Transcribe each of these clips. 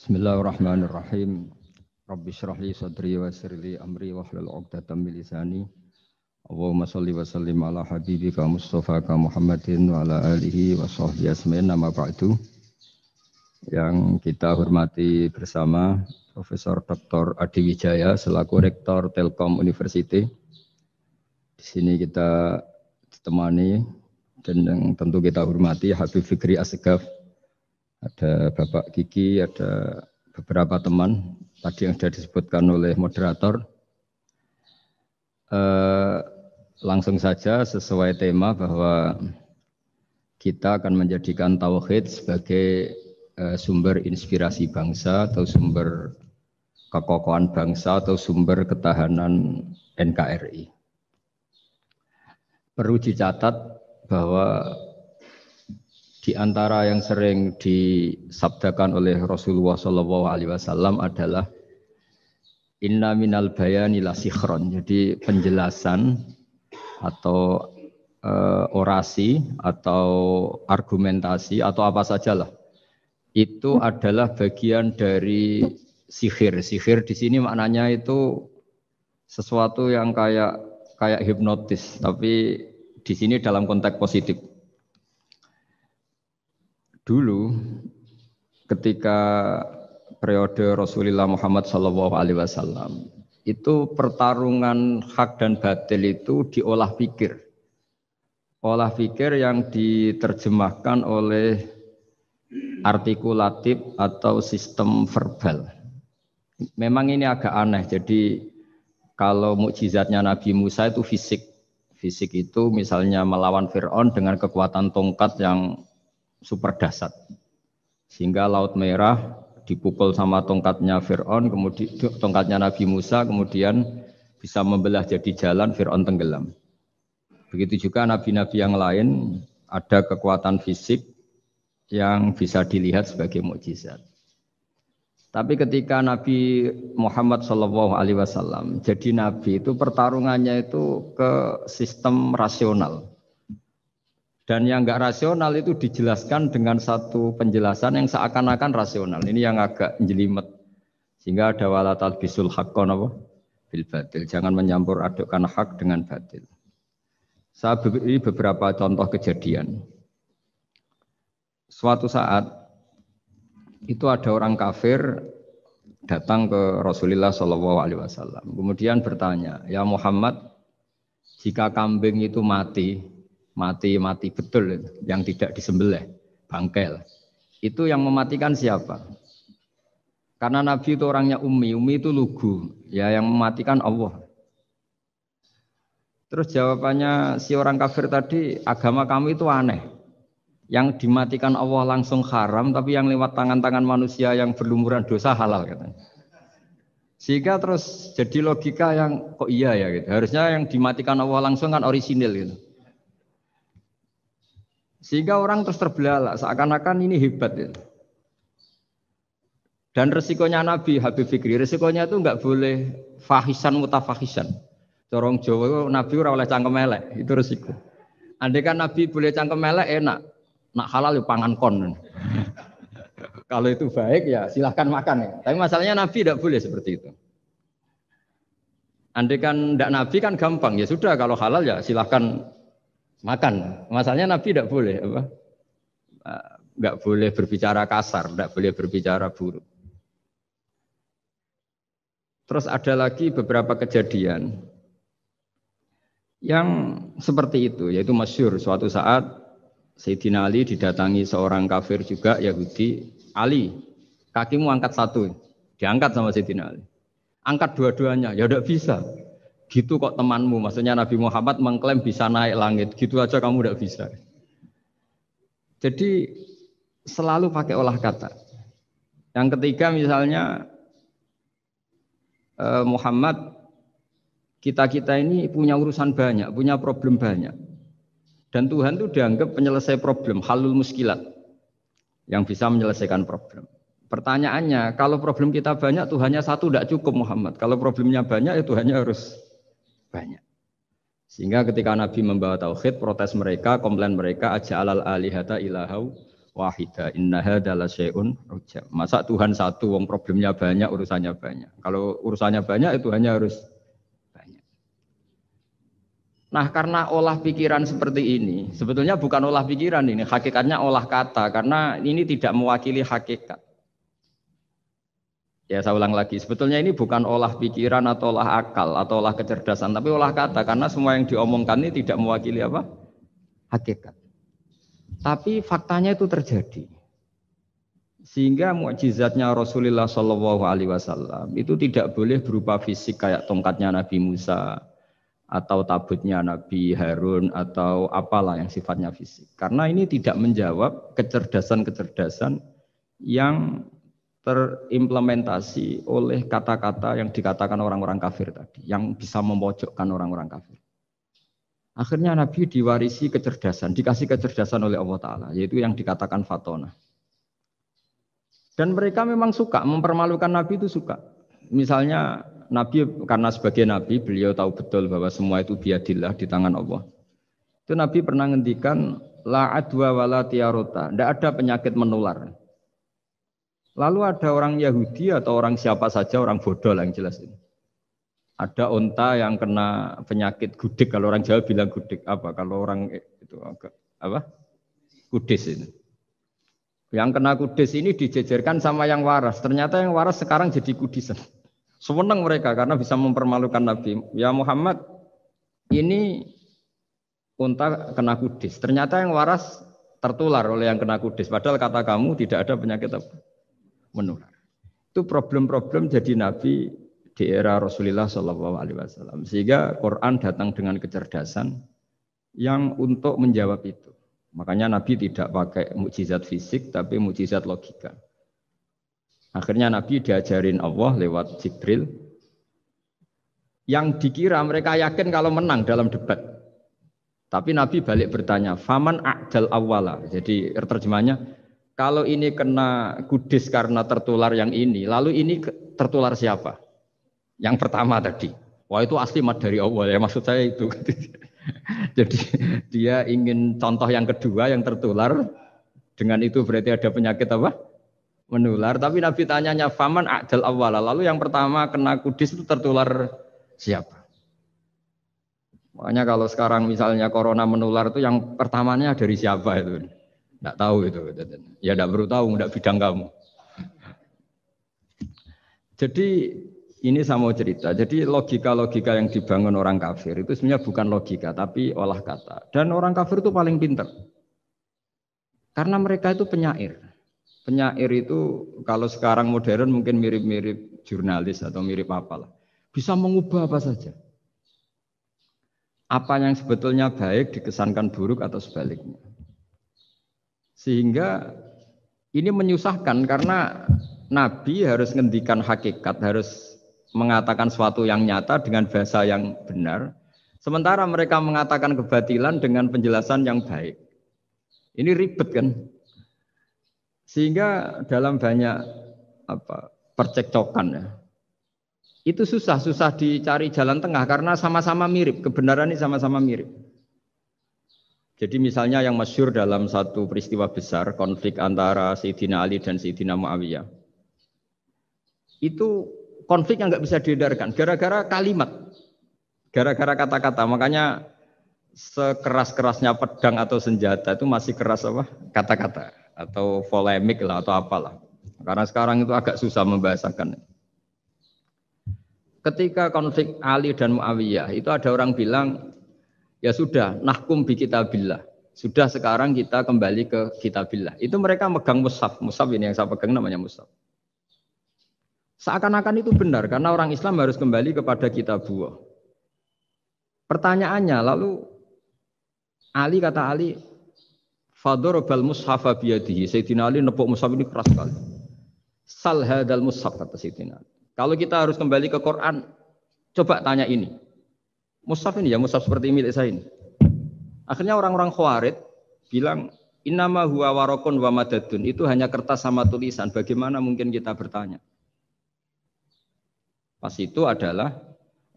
Bismillahirrahmanirrahim. Rabbi shrah li sadri wa yassir li amri wahlul 'uqdatam min lisani. Allahumma shalli wa sallim ala habibika Mustafa ka Muhammadin wa ala alihi wa sahbihi asma'in nama ba'du. Yang kita hormati bersama Profesor Dr. Adi Wijaya selaku Rektor Telkom University. Di sini kita ditemani dan yang tentu kita hormati Habib Fikri Assegaf. Ada Bapak Kiki, ada beberapa teman tadi yang sudah disebutkan oleh moderator. Langsung saja sesuai tema bahwa kita akan menjadikan tauhid sebagai sumber inspirasi bangsa atau sumber kekokohan bangsa atau sumber ketahanan NKRI. Perlu dicatat bahwa di antara yang sering disabdakan oleh Rasulullah SAW adalah inna minal bayani la sikhron. Jadi penjelasan atau orasi atau argumentasi atau apa sajalah itu adalah bagian dari sihir. Sihir di sini maknanya itu sesuatu yang kayak hipnotis, tapi di sini dalam konteks positif. Dulu ketika periode Rasulullah Muhammad SAW itu pertarungan hak dan batil itu diolah pikir. Olah pikir yang diterjemahkan oleh artikulatif atau sistem verbal. Memang ini agak aneh. Jadi kalau mukjizatnya Nabi Musa itu fisik. Fisik itu misalnya melawan Fir'aun dengan kekuatan tongkat yang super dahsyat. Sehingga Laut Merah dipukul sama tongkatnya Fir'aun, kemudian tongkatnya Nabi Musa, kemudian bisa membelah jadi jalan, Fir'aun tenggelam. Begitu juga nabi-nabi yang lain ada kekuatan fisik yang bisa dilihat sebagai mukjizat. Tapi ketika Nabi Muhammad SAW jadi nabi itu pertarungannya itu ke sistem rasional. Dan yang enggak rasional itu dijelaskan dengan satu penjelasan yang seakan-akan rasional. Ini yang agak jelimet. Sehingga ada wala talbisul haqqan bil batil. Jangan menyampur adukkan hak dengan batil. Saya beri beberapa contoh kejadian. Suatu saat itu ada orang kafir datang ke Rasulullah SAW. Kemudian bertanya, ya Muhammad, jika kambing itu mati betul, yang tidak disembelih, bangkel. Itu yang mematikan siapa? Karena Nabi itu orangnya ummi itu lugu, ya yang mematikan Allah. Terus jawabannya si orang kafir tadi, agama kamu itu aneh. Yang dimatikan Allah langsung haram, tapi yang lewat tangan-tangan manusia yang berlumuran dosa halal katanya. Sehingga terus jadi logika yang kok iya ya gitu. Harusnya yang dimatikan Allah langsung kan orisinil gitu. Sehingga orang terus terbelalak, seakan-akan ini hebat ya. Dan resikonya Nabi Habib Fikri, resikonya itu enggak boleh fahisan mutafahisan. Corong Jawa Nabi ora oleh cangkem elek, itu resiko. Andai kan Nabi boleh cangkem elek enak, nak halal ya pangan kon. Kalau itu baik ya silahkan makan ya. Tapi masalahnya Nabi tidak boleh seperti itu. Andai kan tidak Nabi kan gampang, ya sudah kalau halal ya silahkan makan. Masalahnya Nabi tidak boleh apa? Enggak boleh berbicara kasar, tidak boleh berbicara buruk. Terus ada lagi beberapa kejadian yang seperti itu, yaitu masyhur suatu saat Sayyidina Ali didatangi seorang kafir juga Yahudi. Ali, kakimu angkat satu, diangkat sama Sayyidina Ali. Angkat dua-duanya, ya tidak bisa. Gitu kok temanmu, maksudnya Nabi Muhammad mengklaim bisa naik langit, gitu aja kamu tidak bisa. Jadi selalu pakai olah kata. Yang ketiga misalnya Muhammad, kita ini punya urusan banyak, punya problem banyak. Dan Tuhan itu dianggap penyelesai problem, halul muskilat, yang bisa menyelesaikan problem. Pertanyaannya, kalau problem kita banyak, Tuhannya satu tidak cukup Muhammad. Kalau problemnya banyak, ya Tuhannya harus banyak. Sehingga ketika Nabi membawa tauhid, protes mereka, komplain mereka, aja'alal alihata ilahau wahida inna hadza la syai'un ujab. Masa Tuhan satu wong problemnya banyak, urusannya banyak. Kalau urusannya banyak itu hanya harus banyak. Nah, karena olah pikiran seperti ini, sebetulnya bukan olah pikiran ini, hakikatnya olah kata karena ini tidak mewakili hakikat. Ya saya ulang lagi, sebetulnya ini bukan olah pikiran atau olah akal atau olah kecerdasan, tapi olah kata karena semua yang diomongkan ini tidak mewakili apa? Hakikat. Tapi faktanya itu terjadi. Sehingga mukjizatnya Rasulullah Shallallahu Alaihi Wasallam itu tidak boleh berupa fisik kayak tongkatnya Nabi Musa atau tabutnya Nabi Harun atau apalah yang sifatnya fisik. Karena ini tidak menjawab kecerdasan-kecerdasan yang terimplementasi oleh kata-kata yang dikatakan orang-orang kafir tadi, yang bisa memojokkan orang-orang kafir. Akhirnya Nabi diwarisi kecerdasan, dikasih kecerdasan oleh Allah Ta'ala, yaitu yang dikatakan fatona. Dan mereka memang suka, mempermalukan Nabi itu suka. Misalnya Nabi, karena sebagai Nabi, beliau tahu betul bahwa semua itu biadillah, di tangan Allah. Itu Nabi pernah ngendikan, la adwa wala tiarota, tidak ada penyakit menular. Lalu ada orang Yahudi atau orang siapa saja, orang bodoh lah yang jelas ini. Ada unta yang kena penyakit gudik, kalau orang Jawa bilang gudik apa? Kalau orang itu agak apa? Kudis ini. Yang kena kudis ini dijejerkan sama yang waras. Ternyata yang waras sekarang jadi kudisan. Senang mereka karena bisa mempermalukan Nabi. Ya Muhammad, ini unta kena kudis. Ternyata yang waras tertular oleh yang kena kudis. Padahal kata kamu tidak ada penyakit apa? Menular. Itu problem-problem jadi Nabi di era Rasulullah Shallallahu Alaihi Wasallam. Sehingga Quran datang dengan kecerdasan yang untuk menjawab itu. Makanya Nabi tidak pakai mukjizat fisik, tapi mukjizat logika. Akhirnya Nabi diajarin Allah lewat Jibril. Yang dikira mereka yakin kalau menang dalam debat. Tapi Nabi balik bertanya, faman a'dal awwala. Jadi terjemahnya, kalau ini kena kudis karena tertular yang ini, lalu ini tertular siapa? Yang pertama tadi. Wah itu asli mat dari Allah ya, maksud saya itu. Jadi dia ingin contoh yang kedua yang tertular. Dengan itu berarti ada penyakit apa? Menular. Tapi Nabi tanyanya faman a'dal awwala. Lalu yang pertama kena kudis itu tertular siapa? Makanya kalau sekarang misalnya corona menular itu yang pertamanya dari siapa itu? Tidak tahu itu. Ya tidak perlu tahu, tidak bidang kamu. Jadi ini saya mau cerita. Jadi logika-logika yang dibangun orang kafir itu sebenarnya bukan logika, tapi olah kata. Dan orang kafir itu paling pintar. Karena mereka itu penyair. Penyair itu kalau sekarang modern mungkin mirip-mirip jurnalis atau mirip apalah. Bisa mengubah apa saja. Apa yang sebetulnya baik dikesankan buruk atau sebaliknya. Sehingga ini menyusahkan karena Nabi harus ngendikan hakikat, harus mengatakan sesuatu yang nyata dengan bahasa yang benar. Sementara mereka mengatakan kebatilan dengan penjelasan yang baik. Ini ribet kan? Sehingga dalam banyak percekcokan ya. Itu susah dicari jalan tengah karena sama-sama mirip, kebenaran ini sama-sama mirip. Jadi misalnya yang masyhur dalam satu peristiwa besar, konflik antara Sayyidina Ali dan Sayyidina Muawiyah. Itu konflik yang nggak bisa dihindarkan, gara-gara kalimat, gara-gara kata-kata. Makanya sekeras-kerasnya pedang atau senjata itu masih keras apa? Kata-kata atau polemik lah atau apalah. Karena sekarang itu agak susah membahasakan. Ketika konflik Ali dan Muawiyah, itu ada orang bilang, ya sudah, nahkum bi kitabillah. Sudah sekarang kita kembali ke kitabillah. Itu mereka megang mushaf. Mushaf ini yang saya pegang namanya mushaf. Seakan-akan itu benar karena orang Islam harus kembali kepada kitabullah. Pertanyaannya lalu Ali kata Ali, fadharabal mushafa biyadihi. Sayyidina Ali nepuk mushaf ini keras sekali. Sal hadal mushaf kata Sayyidina Ali. Kalau kita harus kembali ke Quran, coba tanya ini. Mushaf ini ya, mushaf seperti milik saya ini. Akhirnya orang-orang Khawarij bilang, innama huwa waraqun wa madadun. Itu hanya kertas sama tulisan. Bagaimana mungkin kita bertanya? Pas itu adalah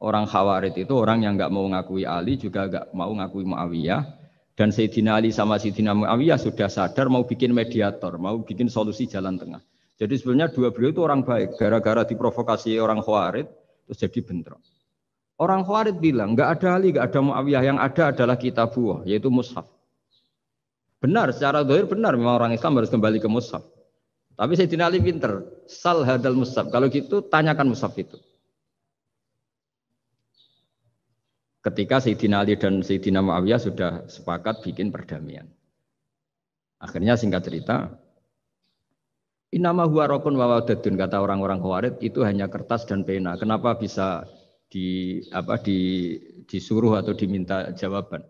orang Khawarij itu orang yang enggak mau ngakui Ali, juga enggak mau ngakui Muawiyah. Dan Sayyidina Ali sama Sayyidina Muawiyah sudah sadar mau bikin mediator, mau bikin solusi jalan tengah. Jadi sebenarnya dua beliau itu orang baik, gara-gara diprovokasi orang Khawarij terus jadi bentrok. Orang Khawarij bilang, nggak ada Ali, nggak ada Muawiyah, yang ada adalah kitabullah, yaitu mushaf. Benar, secara zahir benar, memang orang Islam harus kembali ke mushaf. Tapi Sayyidina Ali pinter, sal hadal mushaf. Kalau gitu, tanyakan mushaf itu. Ketika Sayyidina Ali dan Sayyidina Muawiyah sudah sepakat bikin perdamaian. Akhirnya singkat cerita, innama huwa raqun wa wadadun, kata orang-orang Khawarij, itu hanya kertas dan pena. Kenapa bisa disuruh atau diminta jawaban?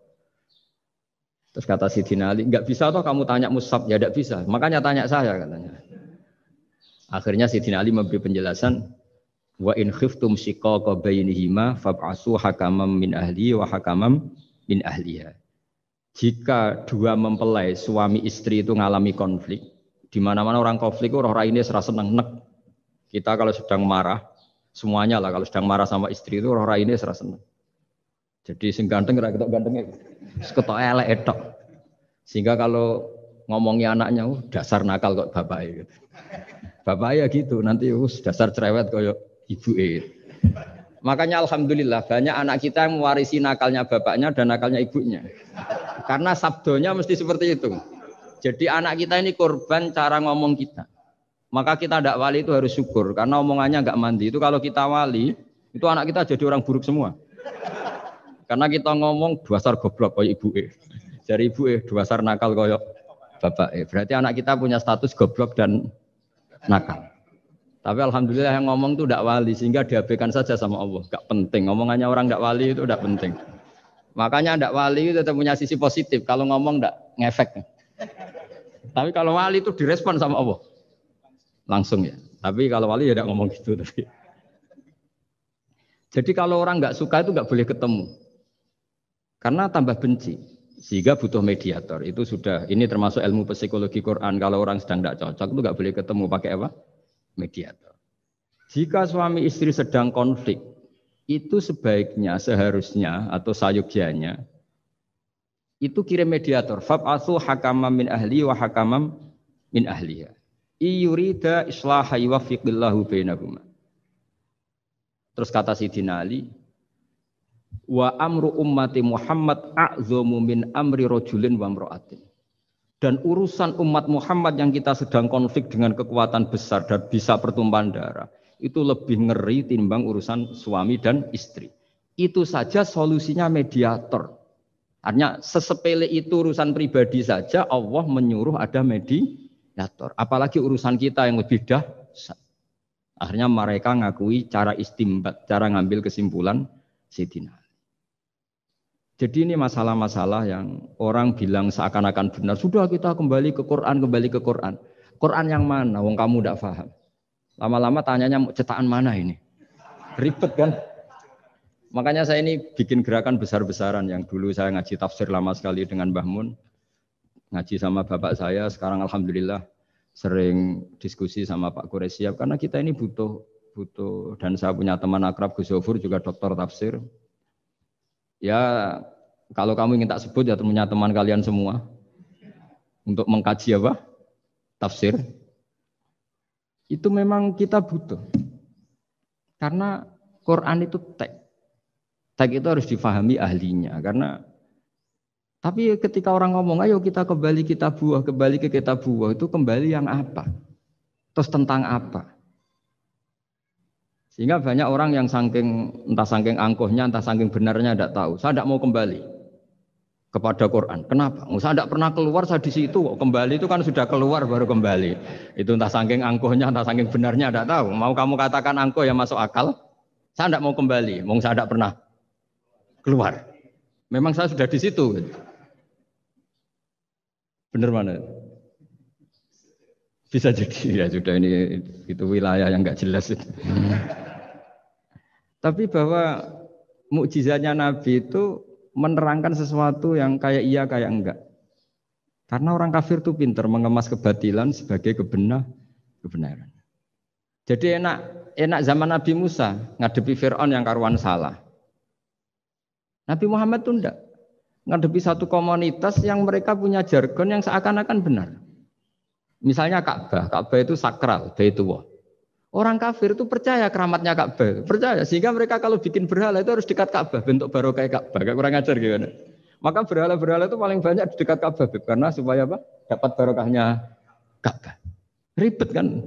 Terus kata Sayyidina Ali, enggak bisa toh kamu tanya mushaf, ya enggak bisa. Makanya tanya saya katanya. Akhirnya Sayyidina Ali memberi penjelasan, wa in khiftum shiqaqa bainihima fab'asu hakaman min ahli wa hakaman min ahliha. Jika dua mempelai suami istri itu ngalami konflik, di mana-mana orang konflik orang ini serasa seneng. Kita kalau sedang marah, semuanya lah kalau sedang marah sama istri itu orang ini serasa seneng. Jadi sing ganteng ora ketok gantenge. Ketok elek etok. Sehingga kalau ngomongi anaknya, dasar nakal kok bapaknya gitu. Bapaknya gitu, nanti dasar cerewet koyo ibuke. Makanya alhamdulillah banyak anak kita yang mewarisi nakalnya bapaknya dan nakalnya ibunya. Karena sabdonya mesti seperti itu. Jadi anak kita ini korban cara ngomong kita. Maka kita tidak wali itu harus syukur karena omongannya enggak mandi. Itu kalau kita wali, itu anak kita jadi orang buruk semua. Karena kita ngomong dasar goblok kayak ibuke. Dari ibuke dasar nakal kayak bapake. Berarti anak kita punya status goblok dan nakal. Tapi alhamdulillah yang ngomong itu tidak wali sehingga diabaikan saja sama Allah. Enggak penting. Omongannya orang tidak wali itu tidak penting. Makanya tidak wali itu tetap punya sisi positif. Kalau ngomong tidak ngefek. Tapi kalau wali itu direspon sama Allah. Langsung ya. Tapi kalau wali ya tidak ngomong gitu. Jadi kalau orang nggak suka itu nggak boleh ketemu. Karena tambah benci, sehingga butuh mediator. Itu sudah, ini termasuk ilmu psikologi Quran. Kalau orang sedang tidak cocok itu nggak boleh ketemu, pakai apa? Mediator. Jika suami istri sedang konflik, itu sebaiknya, seharusnya atau sayugyanya itu kirim mediator. Fab'atsu hakamam min ahli wa hakamam min ahliha. Iyurida islaha yuwaffiqillahu bainahuma. Terus kata Sayyidina Ali, wa amru ummati Muhammad a'zamu min amri rajulin wa imra'atin. Dan urusan umat Muhammad yang kita sedang konflik dengan kekuatan besar dan bisa pertumpahan darah, itu lebih ngeri timbang urusan suami dan istri. Itu saja solusinya mediator. Artinya sesepele itu urusan pribadi saja Allah menyuruh ada mediator. Apalagi urusan kita yang lebih dahsyat. Akhirnya mereka ngakui cara istimbat, cara ngambil kesimpulan Sayyidina. Jadi ini masalah-masalah yang orang bilang seakan-akan benar. Sudah kita kembali ke Quran, kembali ke Quran. Quran yang mana? Wong kamu tidak paham. Lama-lama tanyanya cetakan mana ini? Ribet kan? Makanya saya ini bikin gerakan besar-besaran yang dulu saya ngaji tafsir lama sekali dengan Mbah Mun. Ngaji sama bapak saya, sekarang alhamdulillah sering diskusi sama Pak Quraisyab. Karena kita ini butuh, dan saya punya teman akrab Gus Zofur juga doktor tafsir. Ya, kalau kamu ingin tak sebut ya punya teman kalian semua untuk mengkaji apa? Tafsir. Itu memang kita butuh. Karena Quran itu teks. Teks itu harus difahami ahlinya. Karena tapi ketika orang ngomong, ayo kita kembali kitabullah, kembali ke kitabullah, itu kembali yang apa? Terus tentang apa? Sehingga banyak orang yang entah saking angkuhnya, entah saking benarnya tidak tahu. Saya tidak mau kembali kepada Quran. Kenapa? Saya tidak pernah keluar, saya di situ. Kembali itu kan sudah keluar baru kembali. Itu entah saking angkuhnya, entah saking benarnya tidak tahu. Mau kamu katakan angkuh yang masuk akal? Saya tidak mau kembali. Saya tidak pernah keluar. Memang saya sudah di situ. Benar mana? Bisa jadi ya sudah ini itu wilayah yang nggak jelas itu. Tapi bahwa mukjizatnya Nabi itu menerangkan sesuatu yang kayak iya kayak enggak. Karena orang kafir itu pintar mengemas kebatilan sebagai kebenaran. Jadi enak zaman Nabi Musa ngadepi Fir'aun yang karuan salah. Nabi Muhammad itu enggak. ngadepi satu komunitas yang mereka punya jargon yang seakan-akan benar. Misalnya Ka'bah, Ka'bah itu sakral, Baitullah. Orang kafir itu percaya keramatnya Ka'bah, percaya sehingga mereka kalau bikin berhala itu harus dekat Ka'bah, bentuk barokah Ka'bah, kayak kurang ajar gimana. Maka berhala-berhala itu paling banyak di dekat Ka'bah karena supaya apa? Dapat barokahnya Ka'bah. Ribet kan?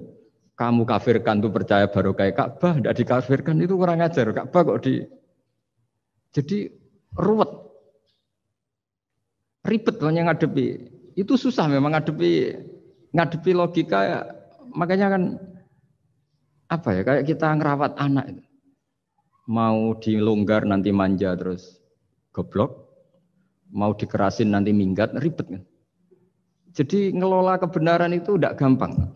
Kamu kafirkan tuh percaya barokah Ka'bah, tidak dikafirkan itu kurang ajar. Ka'bah kok di jadi ruwet. Ribet banyak ngadepi. Itu susah memang ngadepi logika, makanya kan apa ya, kayak kita ngerawat anak itu. Mau dilonggar nanti manja terus goblok, mau dikerasin nanti minggat, ribet kan. Jadi ngelola kebenaran itu tidak gampang.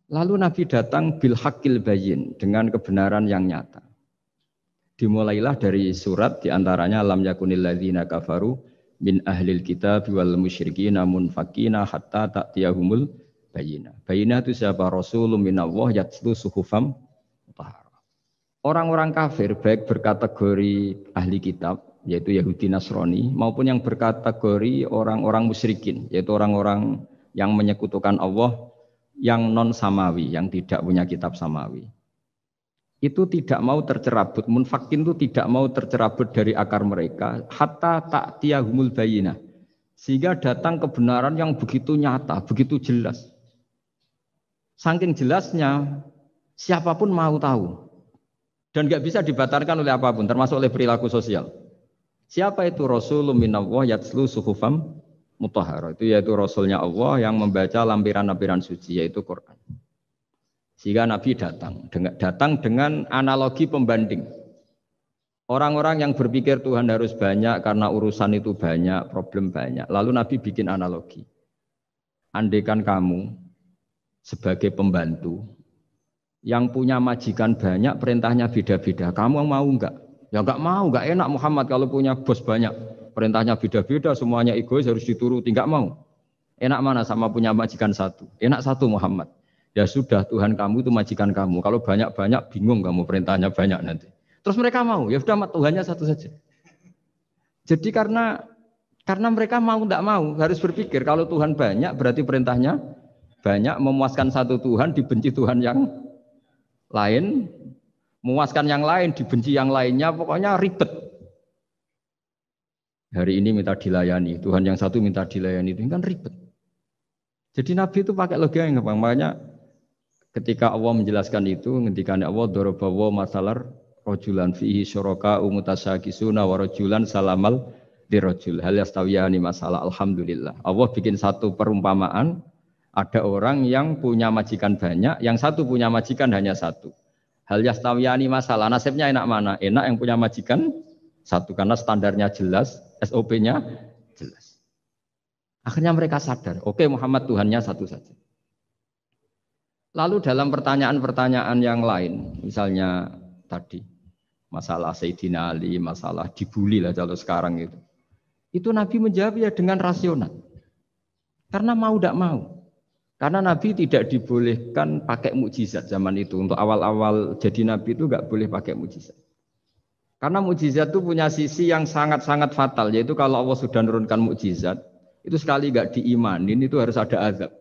Lalu Nabi datang bil haqqil bayyin, dengan kebenaran yang nyata. Dimulailah dari surat diantaranya lam yakunil ladzina kafaru min ahlil kitab wal musyrikin munfakina hatta ta'tiyahumul bayyinah. Bayyinah itu siapa? Rasulun minallah yatlu suhufam mutahharah. Orang-orang kafir baik berkategori ahli kitab yaitu Yahudi Nasrani maupun yang berkategori orang-orang musyrikin yaitu orang-orang yang menyekutukan Allah yang non samawi, yang tidak punya kitab samawi. Itu tidak mau tercerabut, munfakin itu tidak mau tercerabut dari akar mereka hatta ta'tiyahumul bayyinah. Sehingga datang kebenaran yang begitu nyata, begitu jelas. Saking jelasnya siapapun mau tahu. Dan enggak bisa dibatalkan oleh apapun, termasuk oleh perilaku sosial. Siapa itu? Rasulun minallah yatlu suhufam mutahharah. Itu yaitu Rasulnya Allah yang membaca lampiran-lampiran suci, yaitu Quran. Sehingga Nabi datang dengan analogi pembanding. Orang-orang yang berpikir Tuhan harus banyak karena urusan itu banyak, problem banyak. Lalu Nabi bikin analogi. Andaikan kamu sebagai pembantu yang punya majikan banyak, perintahnya beda-beda. Kamu mau enggak? Ya enggak mau, enggak enak Muhammad kalau punya bos banyak. Perintahnya beda-beda, semuanya egois harus dituruti, enggak mau. Enak mana sama punya majikan satu? Enak satu Muhammad. Ya sudah, Tuhan kamu itu majikan kamu. Kalau banyak-banyak bingung kamu perintahnya banyak nanti. Terus mereka mau, ya sudah Tuhannya satu saja. Jadi karena mereka mau tidak mau harus berpikir kalau Tuhan banyak berarti perintahnya banyak, memuaskan satu Tuhan dibenci Tuhan yang lain, memuaskan yang lain dibenci yang lainnya, pokoknya ribet. Hari ini minta dilayani, Tuhan yang satu minta dilayani, itu kan ribet. Jadi Nabi itu pakai logika yang gampang. Makanya ketika Allah menjelaskan itu, ketika Allah dorobawa masalar rojulan fihi syuraka umutasyakisuna wa rojulan salamal dirojul hal yastawiyani masalah. Alhamdulillah. Allah bikin satu perumpamaan, ada orang yang punya majikan banyak, yang satu punya majikan hanya satu. Hal yastawiyani masalah, nasibnya enak mana? Enak yang punya majikan satu, karena standarnya jelas, SOP-nya jelas. Akhirnya mereka sadar, oke Muhammad Tuhannya satu saja. Lalu dalam pertanyaan-pertanyaan yang lain, misalnya tadi, masalah Sayyidina Ali, masalah dibully lah kalau sekarang itu Nabi menjawab ya dengan rasional. Karena mau tidak mau. Karena Nabi tidak dibolehkan pakai mukjizat zaman itu. Untuk awal-awal jadi Nabi itu enggak boleh pakai mukjizat. Karena mukjizat itu punya sisi yang sangat-sangat fatal, yaitu kalau Allah sudah menurunkan mukjizat, itu sekali enggak diimanin itu harus ada azab.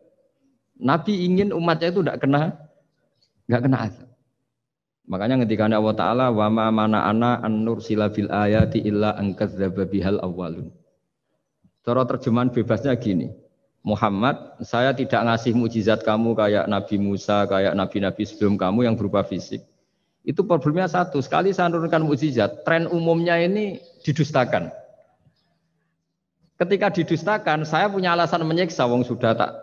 Nabi ingin umatnya itu enggak kena azab. Makanya ketika Allah Ta'ala wa ma mana'ana an nursila bil ayati illa an kadzdzaba bihal awwalun. Cara terjemahan bebasnya gini. Muhammad, saya tidak ngasih mukjizat kamu kayak Nabi Musa, kayak nabi-nabi sebelum kamu yang berupa fisik. Itu problemnya satu, sekali saya menurunkan mukjizat, tren umumnya ini didustakan. Ketika didustakan, saya punya alasan menyiksa, wong sudah tak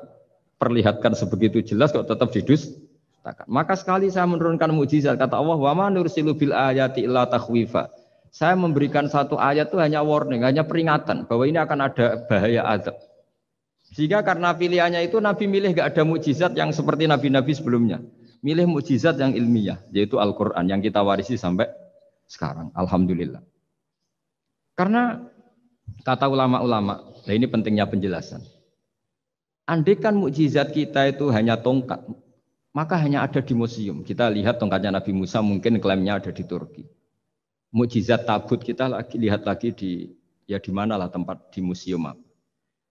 perlihatkan sebegitu jelas kok tetap didustakan. Maka sekali saya menurunkan mukjizat, kata Allah, wa ma nursilu bil ayati illa takhwifa. Saya memberikan satu ayat itu hanya warning, hanya peringatan bahwa ini akan ada bahaya azab. Sehingga karena pilihannya itu Nabi milih gak ada mukjizat yang seperti nabi-nabi sebelumnya. Milih mukjizat yang ilmiah, yaitu Al-Quran yang kita warisi sampai sekarang. Alhamdulillah. Karena kata ulama-ulama, nah ini pentingnya penjelasan. Andaikan mukjizat kita itu hanya tongkat, maka hanya ada di museum. Kita lihat tongkatnya Nabi Musa, mungkin klaimnya ada di Turki. Mukjizat tabut kita lihat lagi di Ya di manalah tempat di museum apa.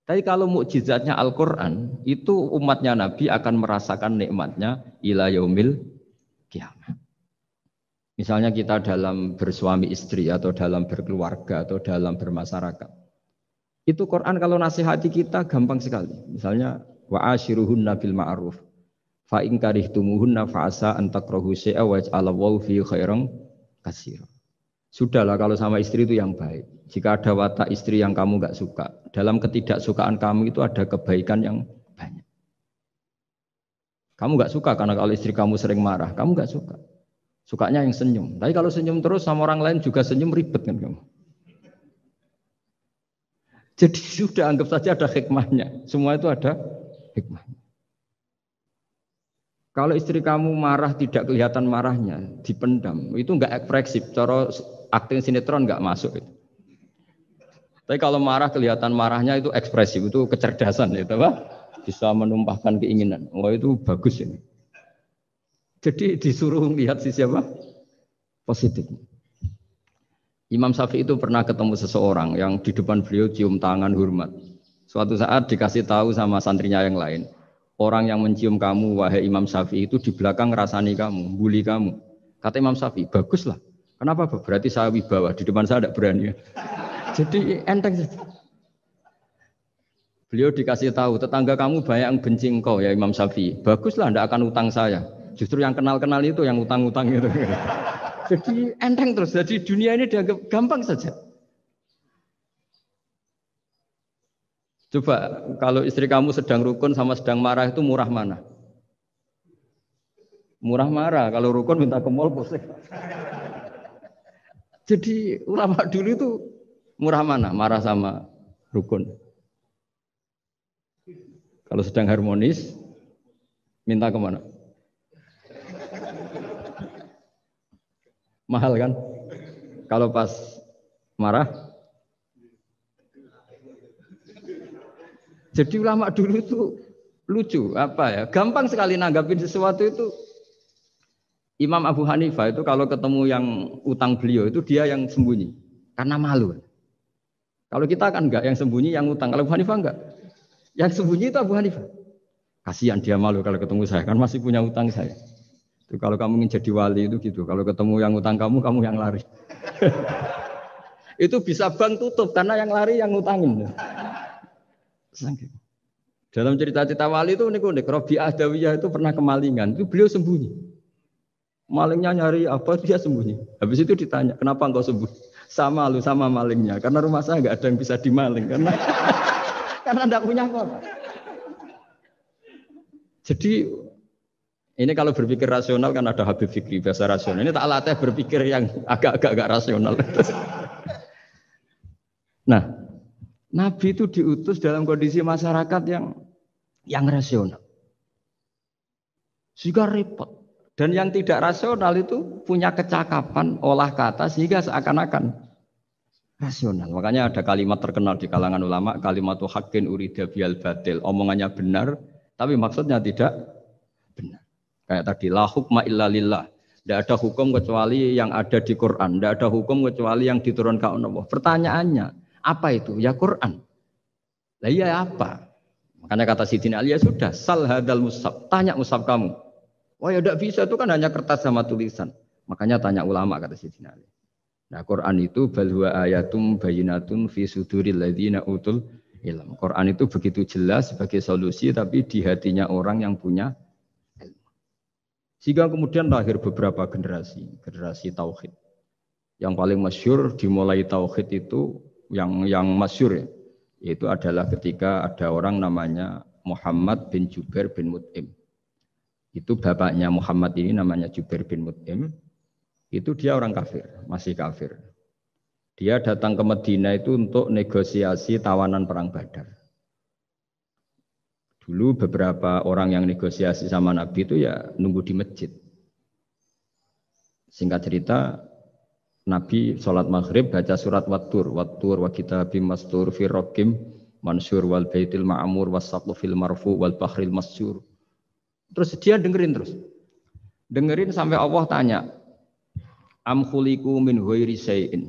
Tapi kalau mukjizatnya Al-Quran, itu umatnya Nabi akan merasakan nikmatnya ila yaumil kiamat. Misalnya kita dalam bersuami istri atau dalam berkeluarga atau dalam bermasyarakat. Itu Quran kalau nasihati kita gampang sekali. Misalnya wa ashiruhunna bil ma'ruf fa in karihtumuhunna fa asa an takrahu syai'a wa yaj'alallahu fi khairan katsira. Sudahlah kalau sama istri itu yang baik. Jika ada watak istri yang kamu enggak suka, dalam ketidaksukaan kamu itu ada kebaikan yang banyak. Kamu enggak suka karena kalau istri kamu sering marah, kamu enggak suka. Sukanya yang senyum. Tapi kalau senyum terus sama orang lain juga senyum, ribet kan kamu. Jadi sudah anggap saja ada hikmahnya. Semua itu ada hikmahnya. Kalau istri kamu marah tidak kelihatan marahnya, dipendam, itu enggak ekspresif. Cara akting sinetron enggak masuk itu. Tapi kalau marah kelihatan marahnya itu ekspresif, itu kecerdasan itu apa? Bisa menumpahkan keinginan. Oh itu bagus ini. Jadi disuruh lihat sisi apa? Positif. Imam Syafi'i itu pernah ketemu seseorang yang di depan beliau cium tangan hormat. Suatu saat dikasih tahu sama santrinya yang lain, orang yang mencium kamu wahai Imam Syafi'i itu di belakang ngerasani kamu, bully kamu. Kata Imam Syafi'i, baguslah. Kenapa? Berarti saya wibawa, di depan saya tidak berani. Jadi enteng saja. Beliau dikasih tahu, tetangga kamu banyak yang benci engkau ya Imam Syafi'i. Baguslah, tidak akan utang saya. Justru yang kenal-kenal itu yang utang-utang itu. Jadi enteng terus. Jadi dunia ini dianggap gampang saja. Coba kalau istri kamu sedang rukun sama sedang marah itu murah mana? Murah marah. Kalau rukun minta ke mall pusing. Jadi ulama dulu itu murah mana? Marah sama rukun. Kalau sedang harmonis, minta kemana? Mahal kan? Kalau pas marah. Jadi ulama dulu itu lucu, apa ya? Gampang sekali nanggapin sesuatu itu. Imam Abu Hanifah itu kalau ketemu yang utang beliau itu dia yang sembunyi. Karena malu. Kalau kita kan enggak, yang sembunyi yang utang. Kalau Abu Hanifah enggak. Yang sembunyi itu Abu Hanifah. Kasihan dia malu kalau ketemu saya, kan masih punya utang saya. Itu kalau kamu ingin jadi wali itu gitu. Kalau ketemu yang utang kamu yang lari. Itu bisa bank tutup karena yang lari yang ngutangin. Dalam cerita-cerita wali itu unik-unik. Rabi'ah Adawiyah itu pernah kemalingan. Itu beliau sembunyi. Malingnya nyari apa dia sembunyi. Habis itu ditanya, kenapa engkau sembunyi? Sama lu sama malingnya. Karena rumah saya nggak ada yang bisa dimaling karena enggak punya apa-apa. Jadi ini kalau berpikir rasional kan ada Habib Fikri bahasa rasional. Ini tak latih berpikir yang agak rasional. Nah, Nabi itu diutus dalam kondisi masyarakat yang rasional. Sehingga repot. Dan yang tidak rasional itu punya kecakapan olah kata sehingga seakan-akan rasional. Makanya ada kalimat terkenal di kalangan ulama, kalimatu haqqin urida biyal batil. Omongannya benar, tapi maksudnya tidak benar. Kayak tadi, la hukma illa lillah. Tidak ada hukum kecuali yang ada di Quran. Tidak ada hukum kecuali yang diturunkan Allah. Pertanyaannya, apa itu? Ya Quran. Lah iya apa? Makanya kata Sidina Ali, ya sudah, sal hadal mushaf. Tanya mushaf kamu. Oh ya tidak bisa, itu kan hanya kertas sama tulisan. Makanya tanya ulama kata Sayyidina Ali. Nah Quran itu bal huwa ayatum bayyinatun fi suduril ladzina utul ilm. Quran itu begitu jelas sebagai solusi tapi di hatinya orang yang punya ilmu. Sehingga kemudian lahir beberapa generasi tauhid. Yang paling masyhur dimulai tauhid itu yang masyhur ya, yaitu adalah ketika ada orang namanya Muhammad bin Jubair bin Mut'im. Itu bapaknya Muhammad ini namanya Jubair bin Mut'im. Itu dia orang kafir, masih kafir. Dia datang ke Madinah itu untuk negosiasi tawanan perang Badar. Dulu beberapa orang yang negosiasi sama Nabi itu ya nunggu di masjid. Singkat cerita, Nabi sholat maghrib baca surat Wattur wa kitabim mastur fi raqim mansur wal baitil ma'mur was saqfil marfu wal bahril masyur. Terus dia dengerin sampai Allah tanya, am khuliqu min ghairi syai'in.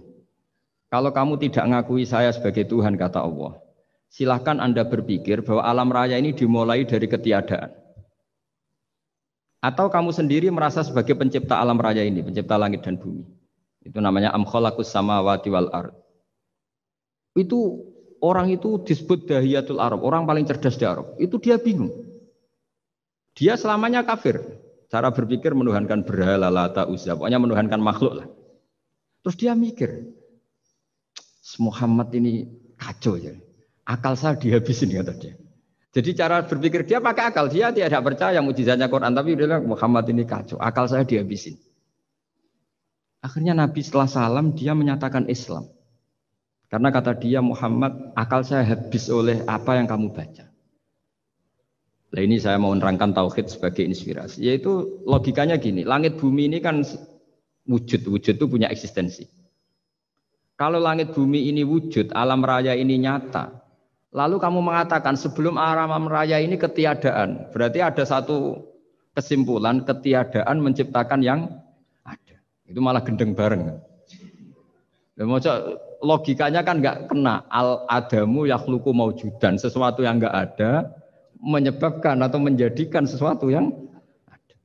Kalau kamu tidak ngakui saya sebagai Tuhan, kata Allah, silahkan Anda berpikir bahwa alam raya ini dimulai dari ketiadaan. Atau kamu sendiri merasa sebagai pencipta alam raya ini, pencipta langit dan bumi. Itu namanya am khalaqus samawati wal ard. Itu orang itu disebut dahiyatul Arab, orang paling cerdas di Arab. Itu dia bingung. Dia selamanya kafir. Cara berpikir menuhankan berhala, Lata, Uzza, pokoknya menuhankan makhluk lah. Terus dia mikir, Muhammad ini kacau ya. Akal saya dihabisin kata dia. Jadi cara berpikir dia pakai akal, dia tidak percaya mukjizatnya Quran, tapi dia bilang Muhammad ini kacau, akal saya dihabisin. Akhirnya Nabi setelah salam dia menyatakan Islam. Karena kata dia Muhammad, akal saya habis oleh apa yang kamu baca. Nah ini saya mau menerangkan tauhid sebagai inspirasi. Yaitu logikanya gini, langit bumi ini kan wujud itu punya eksistensi. Kalau langit bumi ini wujud, alam raya ini nyata. Lalu kamu mengatakan sebelum alam raya ini ketiadaan. Berarti ada satu kesimpulan ketiadaan menciptakan yang ada. Itu malah gendeng bareng. Logikanya kan nggak kena. Al-adamu yakhluqu maujudan. Sesuatu yang nggak ada menyebabkan atau menjadikan sesuatu yang ada.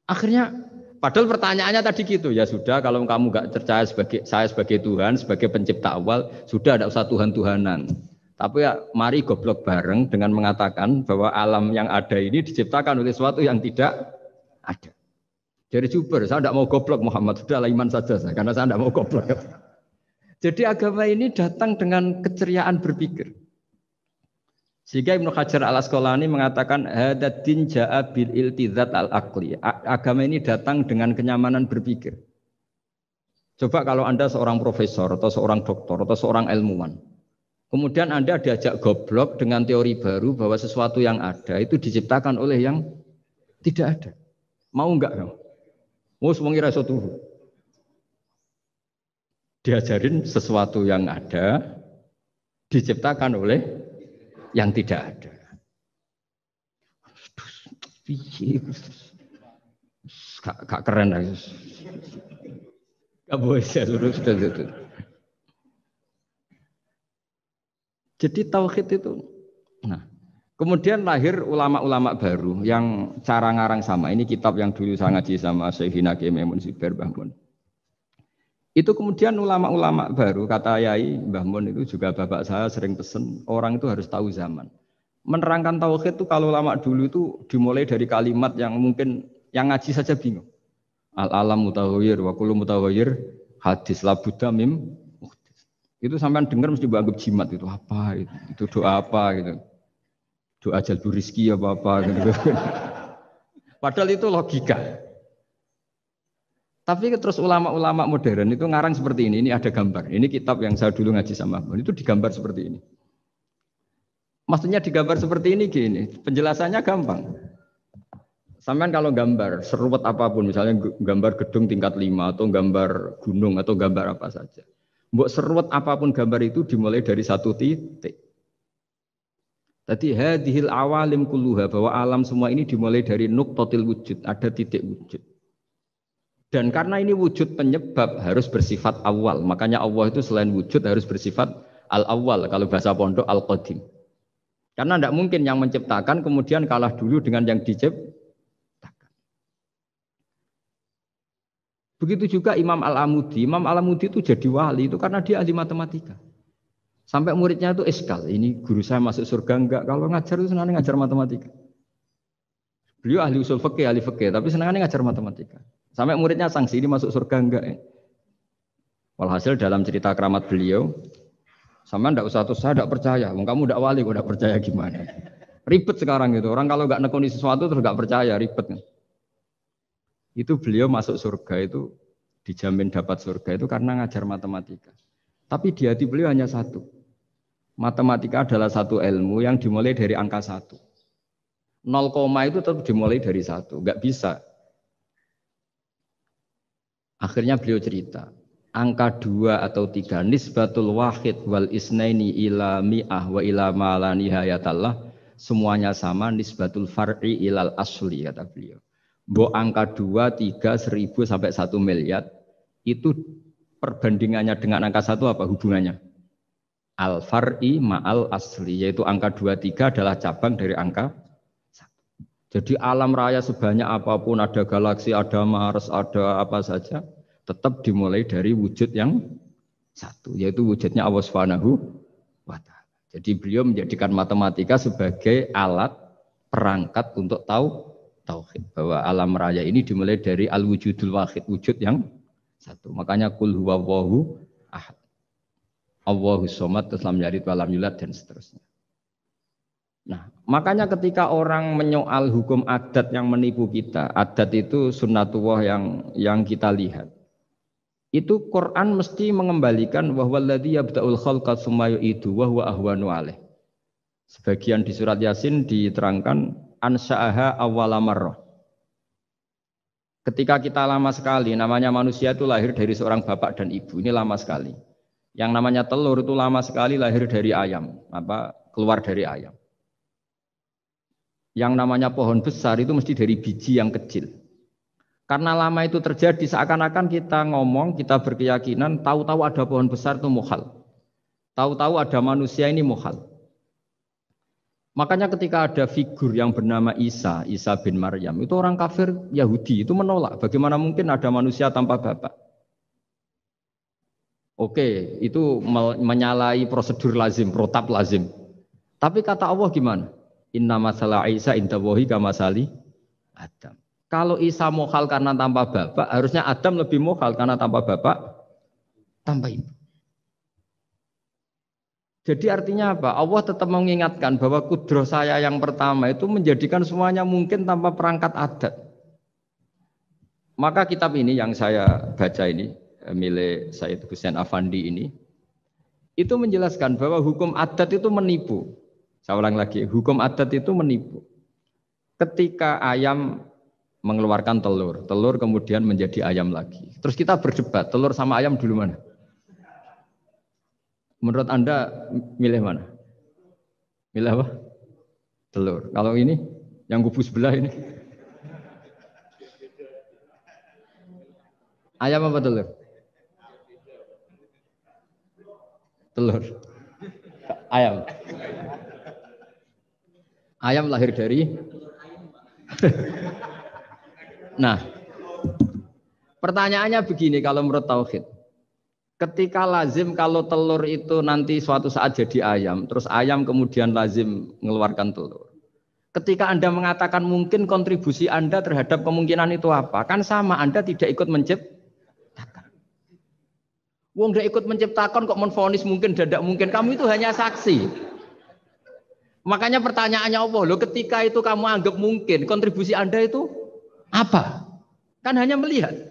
Akhirnya, padahal pertanyaannya tadi gitu, ya sudah kalau kamu nggak percaya saya sebagai Tuhan, sebagai pencipta awal, sudah ada usah Tuhan-Tuhanan. Tapi ya mari goblok bareng dengan mengatakan bahwa alam yang ada ini diciptakan oleh sesuatu yang tidak ada. Jadi Juber, saya tidak mau goblok Muhammad, sudah iman saja saya, karena saya tidak mau goblok. Jadi agama ini datang dengan keceriaan berpikir. Sehingga Ibnu Hajar al-Asqalani mengatakan hadatin ja'a bil iltizat al-aqli. Agama ini datang dengan kenyamanan berpikir. Coba kalau Anda seorang profesor atau seorang doktor atau seorang ilmuwan. Kemudian Anda diajak goblok dengan teori baru bahwa sesuatu yang ada itu diciptakan oleh yang tidak ada. Mau enggak kamu? Mau semuanya rasa tuh. Diajarin sesuatu yang ada diciptakan oleh yang tidak ada. Gak keren lagi. Gak boleh saya suruh itu. Jadi tauhid itu. Nah, kemudian lahir ulama-ulama baru yang cara ngarang sama. Ini kitab yang dulu saya ngaji sama Syekhina Kiai Maimun Zubair Mbah Mun. Itu kemudian ulama-ulama baru, kata Yai Mbah Mun itu juga bapak saya sering pesen, orang itu harus tahu zaman. Menerangkan tauhid itu kalau ulama dulu itu dimulai dari kalimat yang mungkin yang ngaji saja bingung. Al-alam mutaghayyir wa kullu mutaghayyir hadis la budda mim muhdits. Itu sampean dengar mesti anggap jimat itu apa itu doa apa gitu. Doa jalbur rizki apa gitu. Padahal itu logika. Tapi terus ulama-ulama modern itu ngarang seperti ini ada gambar. Ini kitab yang saya dulu ngaji sama Mbak. Itu digambar seperti ini. Maksudnya digambar seperti ini gini, penjelasannya gampang. Sampean kalau gambar seruat apapun, misalnya gambar gedung tingkat 5 atau gambar gunung atau gambar apa saja. Mbok seruat apapun gambar itu dimulai dari satu titik. Tadi hadhil awalim kulluha, bahwa alam semua ini dimulai dari nuqtatil wujud, ada titik wujud. Dan karena ini wujud penyebab harus bersifat awal. Makanya Allah itu selain wujud harus bersifat al-awwal. Kalau bahasa pondok al-qadim. Karena tidak mungkin yang menciptakan kemudian kalah dulu dengan yang diciptakan. Begitu juga Imam Al-Amudi. Imam Al-Amudi itu jadi wali itu karena dia ahli matematika. Sampai muridnya itu iskal. Ini guru saya masuk surga enggak? Kalau ngajar itu senangnya ngajar matematika. Beliau ahli usul fikih, ahli fikih. Tapi senangnya ngajar matematika. Sampai muridnya sanksi ini masuk surga enggak ya? Walhasil dalam cerita keramat beliau, sama ndak usah terus saya ndak percaya, kamu ndak wali kok ndak percaya gimana? Ribet sekarang gitu. Orang kalau nggak nekuni sesuatu terus nggak percaya, ribet kan? Itu beliau masuk surga itu dijamin dapat surga itu karena ngajar matematika. Tapi di hati beliau hanya satu. Matematika adalah satu ilmu yang dimulai dari angka 1. 0, itu tetap dimulai dari 1, nggak bisa. Akhirnya beliau cerita, angka 2 atau 3 nisbatul wahid wal isnaini ila mi'ah wa ila ma la nihayatallah, semuanya sama, nisbatul far'i ilal asli, kata beliau. Mbok angka 2, 3, 1000 sampai 1 miliar itu perbandingannya dengan angka 1 apa hubungannya? Al-far'i ma'al asli, yaitu angka 23 adalah cabang dari angka 1. Jadi alam raya sebanyak apapun, ada galaksi, ada Mars, ada apa saja, tetap dimulai dari wujud yang 1, yaitu wujudnya Allah Subhanahu wa ta'ala. Jadi beliau menjadikan matematika sebagai alat perangkat untuk tahu tauhid, bahwa alam raya ini dimulai dari al-wujudul wahid, wujud yang 1. Makanya kul huwallahu ahad. Allahus somad, terus lam yalid wa lam yulad dan seterusnya. Nah, makanya ketika orang menyoal hukum adat yang menipu kita, adat itu sunnatullah yang kita lihat. Itu Quran mesti mengembalikan bahwa alladzi yabda'ul khalqa tsumma yu'idu wa huwa ahwanu alaih. Sebagian di surat Yasin diterangkan ansha'aha awwala marrah. Ketika kita lama sekali, namanya manusia itu lahir dari seorang bapak dan ibu, ini lama sekali. Yang namanya telur itu lama sekali lahir dari ayam, keluar dari ayam. Yang namanya pohon besar itu mesti dari biji yang kecil. Karena lama itu terjadi seakan-akan kita ngomong, kita berkeyakinan tahu-tahu ada pohon besar itu muhal. Tahu-tahu ada manusia ini muhal. Makanya ketika ada figur yang bernama Isa bin Maryam, itu orang kafir Yahudi itu menolak. Bagaimana mungkin ada manusia tanpa bapak? Oke, itu menyalahi prosedur lazim, protap lazim. Tapi kata Allah gimana? Inna masalah Isa indallahi kamasali Adam. Kalau Isa mohal karena tanpa bapak, harusnya Adam lebih mohal karena tanpa bapak, tanpa ibu. Jadi artinya apa? Allah tetap mengingatkan bahwa kudroh saya yang pertama itu menjadikan semuanya mungkin tanpa perangkat adat. Maka kitab ini yang saya baca ini, milik Sayyid Husain Afandi ini, itu menjelaskan bahwa hukum adat itu menipu. Saya ulang lagi, hukum adat itu menipu. Ketika ayam mengeluarkan telur, telur kemudian menjadi ayam lagi. Terus kita berdebat, telur sama ayam dulu mana? Menurut Anda milih mana? Milih apa? Telur. Kalau ini, yang kubu sebelah ini. Ayam apa telur? Telur. Ayam. Ayam lahir dari. Nah, pertanyaannya begini kalau menurut tauhid. Ketika lazim kalau telur itu nanti suatu saat jadi ayam, terus ayam kemudian lazim mengeluarkan telur. Ketika Anda mengatakan mungkin kontribusi Anda terhadap kemungkinan itu apa? Kan sama, Anda tidak ikut menciptakan. Wong tidak ikut menciptakan kok menvonis mungkin dan tidak mungkin. Kamu itu hanya saksi. Makanya pertanyaannya Allah, loh ketika itu kamu anggap mungkin, kontribusi Anda itu apa? Kan hanya melihat.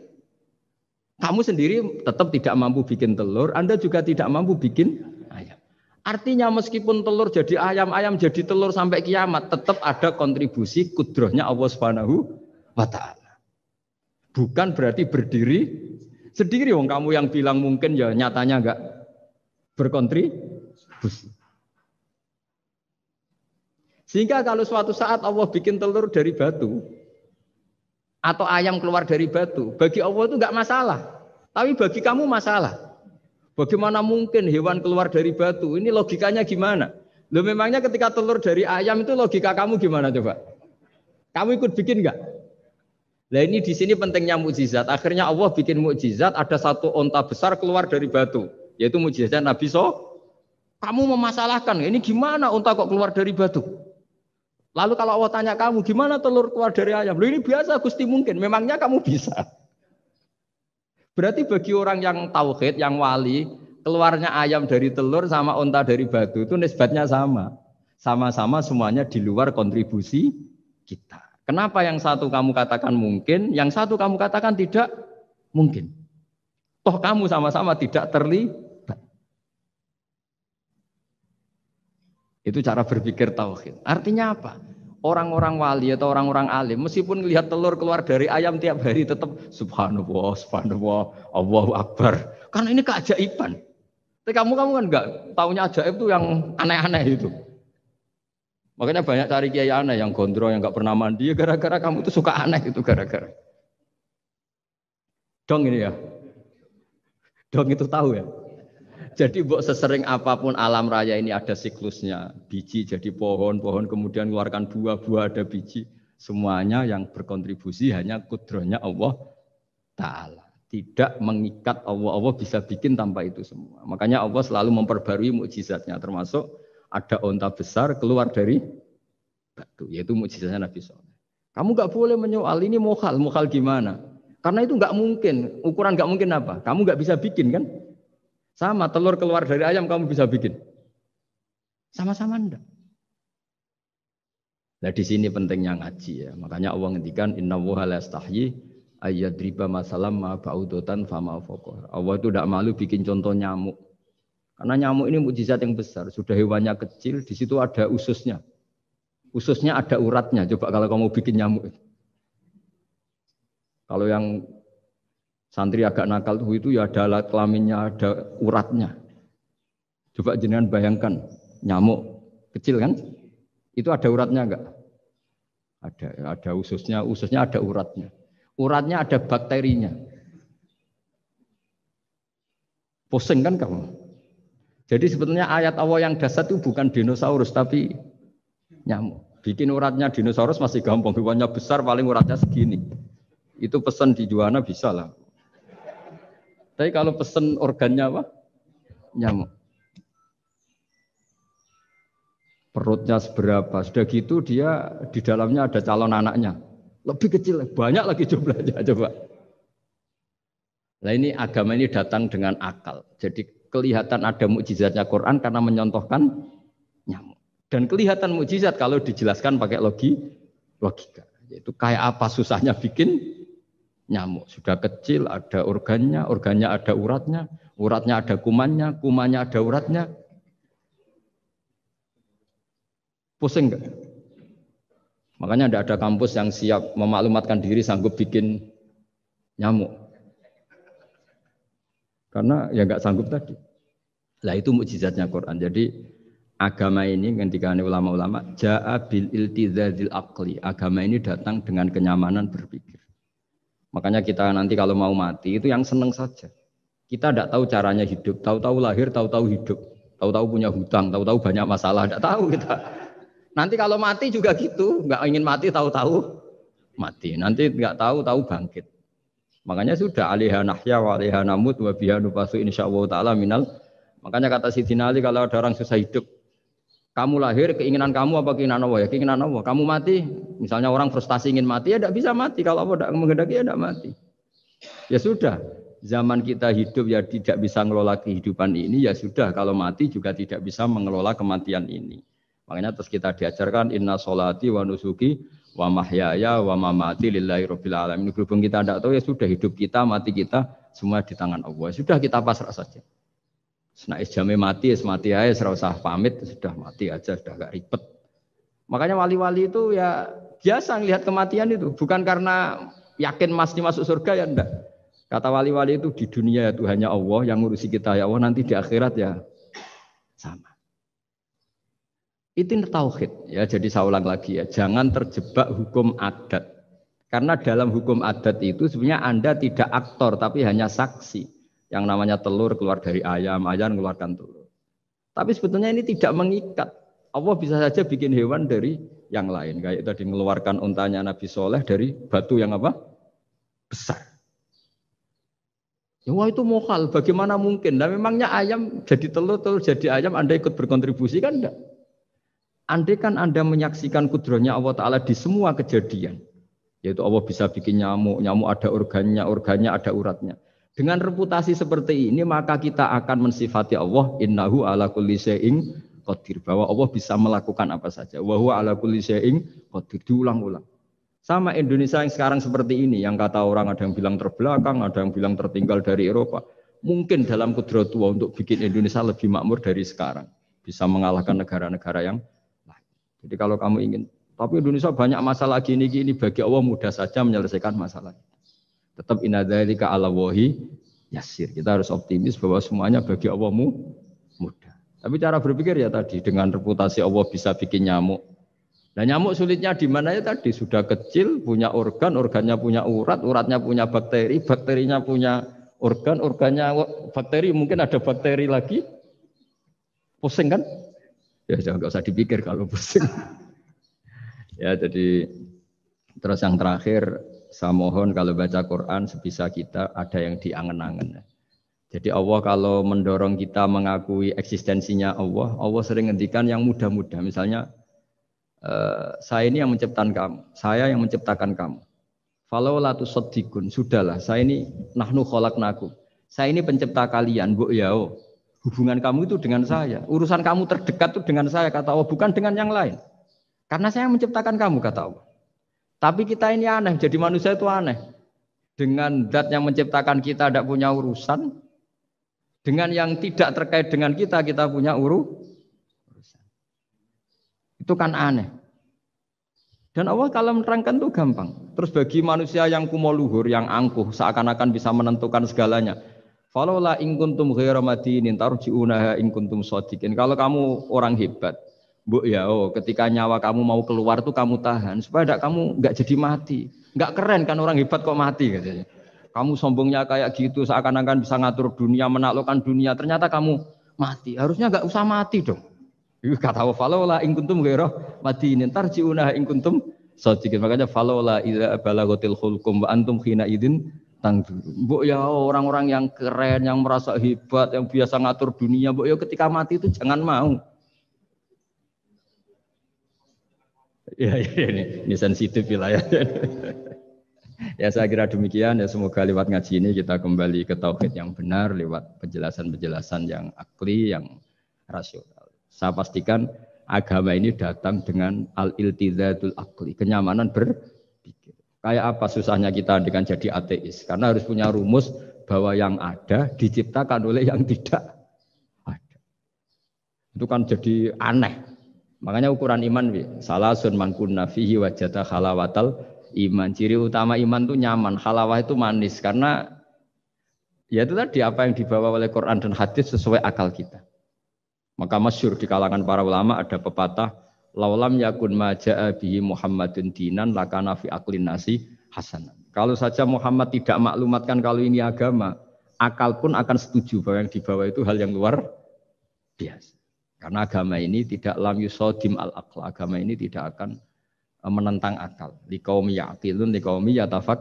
Kamu sendiri tetap tidak mampu bikin telur, Anda juga tidak mampu bikin ayam. Artinya meskipun telur jadi ayam, ayam jadi telur sampai kiamat, tetap ada kontribusi kudrohnya Allah Subhanahu wa ta'ala. Bukan berarti berdiri sendiri. Wong kamu yang bilang mungkin ya nyatanya enggak berkontribusi. Sehingga kalau suatu saat Allah bikin telur dari batu, atau ayam keluar dari batu, bagi Allah itu enggak masalah. Tapi bagi kamu masalah. Bagaimana mungkin hewan keluar dari batu? Ini logikanya gimana? Loh memangnya ketika telur dari ayam itu logika kamu gimana coba? Kamu ikut bikin enggak? Nah ini di sini pentingnya mukjizat. Akhirnya Allah bikin mukjizat, ada satu onta besar keluar dari batu, yaitu mukjizat Nabi Kamu memasalahkan, ini gimana onta kok keluar dari batu? Lalu kalau Allah tanya kamu, gimana telur keluar dari ayam? Loh ini biasa, Gusti mungkin. Memangnya kamu bisa? Berarti bagi orang yang tauhid, yang wali, keluarnya ayam dari telur sama onta dari batu itu nisbatnya sama. Sama-sama semuanya di luar kontribusi kita. Kenapa yang satu kamu katakan mungkin, yang satu kamu katakan tidak mungkin? Toh kamu sama-sama tidak terlibat. Itu cara berpikir tauhid. Artinya apa? Orang-orang wali atau orang-orang alim meskipun melihat telur keluar dari ayam tiap hari tetap subhanallah, subhanallah, Allahu akbar. Karena ini keajaiban. Tapi kamu kan enggak taunya ajaib itu yang aneh-aneh itu. Makanya banyak cari kiai aneh yang gondrong yang enggak pernah mandi gara-gara kamu itu suka aneh itu gara-gara. Dong ini ya. Dong itu tahu ya. Jadi mbok sesering apapun alam raya ini ada siklusnya. Biji jadi pohon, pohon kemudian keluarkan buah, buah ada biji. Semuanya yang berkontribusi hanya kudrohnya Allah Ta'ala. Tidak mengikat Allah. Allah bisa bikin tanpa itu semua. Makanya Allah selalu memperbarui mukjizatnya. Termasuk ada onta besar keluar dari batu. Yaitu mukjizatnya Nabi Soleh. Kamu nggak boleh menyoal ini mukhal. Mukhal gimana? Karena itu nggak mungkin. Ukuran nggak mungkin apa? Kamu nggak bisa bikin kan? Sama telur keluar dari ayam kamu bisa bikin. Sama-sama enggak. Nah di sini pentingnya ngaji ya. Makanya Allah ngendikan innallaha la yastahyi ayyadriba masalam ma ba'udatan fama fawqa. Allah itu tidak malu bikin contoh nyamuk. Karena nyamuk ini mukjizat yang besar. Sudah hewannya kecil, di situ ada ususnya. Ususnya ada uratnya. Coba kalau kamu bikin nyamuk. Kalau yang santri agak nakal itu ya ada alat kelaminnya, ada uratnya. Coba jenengan bayangkan nyamuk kecil kan? Itu ada uratnya enggak? Ada ususnya ada uratnya. Uratnya ada bakterinya. Pusing kan kamu? Jadi sebetulnya ayat Allah yang dasar itu bukan dinosaurus tapi nyamuk. Bikin uratnya dinosaurus masih gampang, hewannya besar paling uratnya segini. Itu pesan di Juwana bisa lah. Tapi kalau pesan organnya apa? Nyamuk. Perutnya seberapa? Sudah gitu dia di dalamnya ada calon anaknya. Lebih kecil, banyak lagi jumlahnya. Coba. Nah ini agama ini datang dengan akal. Jadi kelihatan ada mukjizatnya Quran karena menyontohkan nyamuk. Dan kelihatan mukjizat kalau dijelaskan pakai logika. Yaitu kayak apa susahnya bikin nyamuk. Sudah kecil, ada organnya ada uratnya ada kumannya ada uratnya. Pusing enggak? Makanya tidak ada kampus yang siap memaklumatkan diri sanggup bikin nyamuk. Karena ya enggak sanggup tadi. Lah itu mukjizatnya Quran. Jadi agama ini ketika ulama-ulama ja'a bil iltizazil aqli. Agama ini datang dengan kenyamanan berpikir. Makanya kita nanti kalau mau mati itu yang seneng saja. Kita tidak tahu caranya hidup, tahu-tahu lahir, tahu-tahu hidup, tahu-tahu punya hutang, tahu-tahu banyak masalah, tidak tahu kita. Nanti kalau mati juga gitu, nggak ingin mati tahu-tahu mati. Nanti nggak tahu-tahu bangkit. Makanya sudah alaiha nahya wa alaiha namut wa biha nubasu insyaallah taala minal. Makanya kata Sidina Ali kalau ada orang susah hidup, kamu lahir keinginan kamu apa keinginan Allah ya? Keinginan Allah. Kamu mati, misalnya orang frustasi ingin mati ya tidak bisa mati. Kalau Allah tidak menghendaki ya tidak mati. Ya sudah, zaman kita hidup ya tidak bisa mengelola kehidupan ini ya sudah. Kalau mati juga tidak bisa mengelola kematian ini. Makanya terus kita diajarkan inna sholati wa nusuki wa mahyaya wa mamati lillahi rabbil alamin. Berhubung kita tidak tahu ya sudah hidup kita, mati kita semua di tangan Allah. Sudah kita pasrah saja. Nah, jamnya mati aja, serah usah pamit, sudah mati aja, sudah gak ribet. Makanya wali-wali itu ya biasa melihat kematian itu, bukan karena yakin pasti masuk surga ya enggak. Kata wali-wali itu di dunia ya Tuhannya Allah yang ngurusi kita ya Allah, nanti di akhirat ya sama. Itu tauhid ya. Jadi saya ulang lagi ya, jangan terjebak hukum adat. Karena dalam hukum adat itu sebenarnya Anda tidak aktor tapi hanya saksi. Yang namanya telur keluar dari ayam mengeluarkan telur. Tapi sebetulnya ini tidak mengikat. Allah bisa saja bikin hewan dari yang lain. Kayak tadi mengeluarkan untanya Nabi Soleh dari batu yang apa? Besar. Ya wah itu mukhal, bagaimana mungkin? Nah memangnya ayam jadi telur, telur jadi ayam, Anda ikut berkontribusi kan enggak? Andai kan Anda menyaksikan kudrohnya Allah Ta'ala di semua kejadian. Yaitu Allah bisa bikin nyamuk, nyamuk ada organnya ada uratnya. Dengan reputasi seperti ini maka kita akan mensifati Allah innahu ala kulli syai'in qadir, bahwa Allah bisa melakukan apa saja. Wa huwa ala kulli syai'in qadir, diulang-ulang. Sama Indonesia yang sekarang seperti ini, yang kata orang ada yang bilang terbelakang, ada yang bilang tertinggal dari Eropa. Mungkin dalam kudrat Allah untuk bikin Indonesia lebih makmur dari sekarang. Bisa mengalahkan negara-negara yang lain. Jadi kalau kamu ingin, tapi Indonesia banyak masalah gini, bagi Allah mudah saja menyelesaikan masalah. Tetap inna dzalika 'ala Allahi yasir. Kita harus optimis bahwa semuanya bagi Allah mudah. Tapi cara berpikir ya tadi, dengan reputasi Allah bisa bikin nyamuk. Nah nyamuk sulitnya di mana ya tadi, sudah kecil, punya organ, organnya punya urat, uratnya punya bakteri, bakterinya punya Organnya bakteri, mungkin ada bakteri lagi. Pusing kan? Ya jangan nggak usah dipikir kalau pusing. Ya jadi terus yang terakhir saya mohon kalau baca Quran sebisa kita ada yang diangen-angen. Jadi Allah kalau mendorong kita mengakui eksistensinya Allah, Allah sering ngendikan yang mudah-mudah. Misalnya saya ini yang menciptakan kamu, saya yang menciptakan kamu. Falau la tusaddiqun, sudahlah, saya ini nahnu khalaqnakum. Saya ini pencipta kalian, Bu yao. Hubungan kamu itu dengan saya, urusan kamu terdekat itu dengan saya kata Allah, bukan dengan yang lain. Karena saya menciptakan kamu kata Allah. Tapi kita ini aneh, jadi manusia itu aneh. Dengan zat yang menciptakan kita tidak punya urusan, dengan yang tidak terkait dengan kita punya urusan. Itu kan aneh. Dan Allah kalau menerangkan itu gampang. Terus bagi manusia yang kumoluhur, yang angkuh, seakan-akan bisa menentukan segalanya. Falaula in kuntum ghairu madinin tarji'unaha in kuntum shadiqin. Kalau kamu orang hebat, Mbok ya, ketika nyawa kamu mau keluar tuh kamu tahan supaya kamu enggak jadi mati. Enggak keren kan orang hebat kok mati katanya. Kamu sombongnya kayak gitu seakan-akan bisa ngatur dunia, menaklukkan dunia, ternyata kamu mati. Harusnya enggak usah mati dong. Kata Allah falaula in kuntum ghairu madinin tarji'unaha in kuntum shadiqin. Makanya falaula idza balaghatil khulqum wa antum khina idzin Mbok ya orang-orang yang keren, yang merasa hebat, yang biasa ngatur dunia, mbok ya ketika mati itu jangan mau. Ya, ini sensitif wilayah. Ya saya kira demikian ya, semoga lewat ngaji ini kita kembali ke tauhid yang benar lewat penjelasan-penjelasan yang akli, yang rasional. Saya pastikan agama ini datang dengan al-iltizatul akli, kenyamanan berpikir. Kayak apa susahnya kita dengan jadi ateis? Karena harus punya rumus bahwa yang ada diciptakan oleh yang tidak ada. Itu kan jadi aneh. Makanya ukuran iman, salasun man kunna fihi wajada halawatal iman. Ciri utama iman itu nyaman, halawah itu manis. Karena ya itu tadi apa yang dibawa oleh Quran dan hadis sesuai akal kita. Maka masyhur di kalangan para ulama ada pepatah laulam yakun ma jaa bihi Muhammadun dinan lakana fi aqlin nasi hasanan. Kalau saja Muhammad tidak maklumatkan kalau ini agama, akal pun akan setuju bahwa yang dibawa itu hal yang luar biasa. Karena agama ini tidak lam yusodim al-aql. Agama ini tidak akan menentang akal. Liqaumi ya'qilun liqaumi yatafak.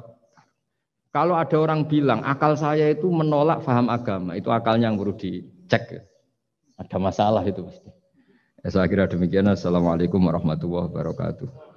Kalau ada orang bilang akal saya itu menolak faham agama, itu akalnya yang perlu dicek. Ada masalah itu pasti. Ya, saya kira demikian. Assalamualaikum warahmatullahi wabarakatuh.